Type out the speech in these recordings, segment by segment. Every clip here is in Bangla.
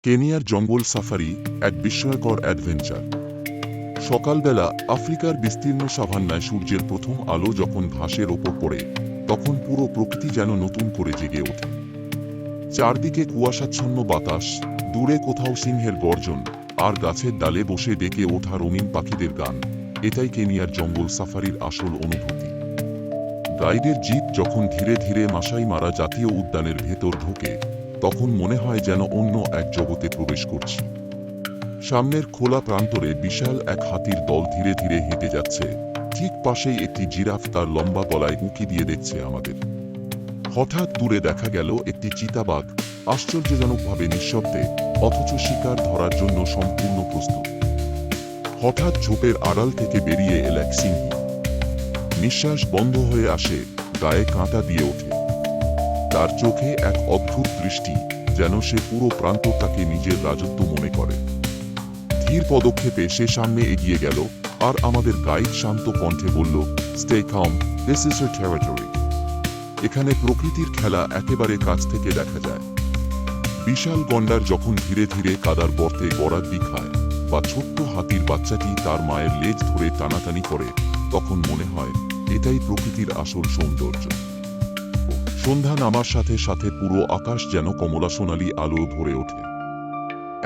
কেনিয়ার জঙ্গল সাফারি এক বিস্ময়কর অ্যাডভেঞ্চার। সকালবেলা আফ্রিকার বিস্তীর্ণ সাভান্নায় সূর্যের প্রথম আলো যখন ঘাসের ওপর পড়ে, তখন পুরো প্রকৃতি যেন নতুন করে জেগে ওঠে। চারদিকে কুয়াশাচ্ছন্ন বাতাস, দূরে কোথাও সিংহের গর্জন, আর গাছের ডালে বসে ডেকে ওঠা রঙিন পাখিদের গান। এটাই কেনিয়ার জঙ্গল সাফারির আসল অনুভূতি। গাইডের জিপ যখন ধীরে ধীরে মাসাই মারা জাতীয় উদ্যানের ভেতর ঢোকে, তখন মনে হয় যেন অন্য এক জগতে প্রবেশ করছি। সামনের খোলা প্রান্তরে বিশাল এক হাতির দল ধীরে ধীরে হেঁটে যাচ্ছে। ঠিক পাশেই একটি জিরাফ তার লম্বা গলায় উঁকি দিয়ে দেখছে আমাদের। হঠাৎ দূরে দেখা গেল একটি চিতাবাঘ, আশ্চর্যজনকভাবে নিঃশব্দে, অথচ শিকার ধরার জন্য সম্পূর্ণ প্রস্তুত। হঠাৎ ঝোপের আড়াল থেকে বেরিয়ে এল এক সিংহ। নিঃশ্বাস বন্ধ হয়ে আসে, গায়ে কাঁটা দিয়ে ওঠে। তার চোখে এক অদ্ভুত দৃষ্টি, যেন সে পুরো প্রান্তটাকে নিজের রাজত্ব মনে করে। ধীর পদক্ষেপে সে সামনে এগিয়ে গেল, আর আমাদের গাইড শান্ত কণ্ঠে বলল, stay calm, this is your territory. এখানে প্রকৃতির খেলা একেবারে কাছ থেকে দেখা যায়। বিশাল গন্ডার যখন ধীরে ধীরে কাদার গর্তে গড়াগড়ি খায়, বা ছোট্ট হাতির বাচ্চাটি তার মায়ের লেজ ধরে টানাটানি করে, তখন মনে হয় এটাই প্রকৃতির আসল সৌন্দর্য। সন্ধ্যা নামার সাথে সাথে পুরো আকাশ যেন কমলা সোনালী আলো ভরে ওঠে।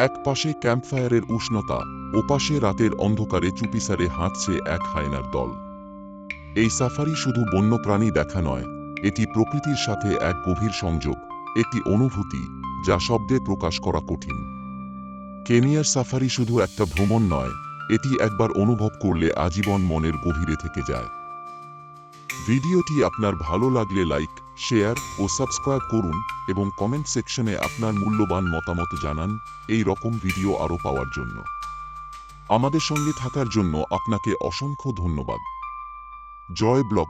এক পাশে ক্যাম্পফায়ারের উষ্ণতা, ওপাশে রাতের অন্ধকারে চুপিসারে হাঁটছে এক হায়নার দল। এই সাফারি শুধু বন্যপ্রাণী দেখা নয়, এটি প্রকৃতির সাথে এক গভীর সংযোগ, একটি অনুভূতি যা শব্দে প্রকাশ করা কঠিন। কেনিয়ার সাফারি শুধু একটা ভ্রমণ নয়, এটি একবার অনুভব করলে আজীবন মনের গভীরে থেকে যায়। ভিডিওটি আপনার ভালো লাগলে লাইক, শেয়ার ও সাবস্ক্রাইব করুন এবং কমেন্ট সেকশনে আপনার মূল্যবান মতামত জানান। এই রকম ভিডিও আরও পাওয়ার জন্য আমাদের সঙ্গে থাকার জন্য আপনাকে অসংখ্য ধন্যবাদ। জয় ব্লগ।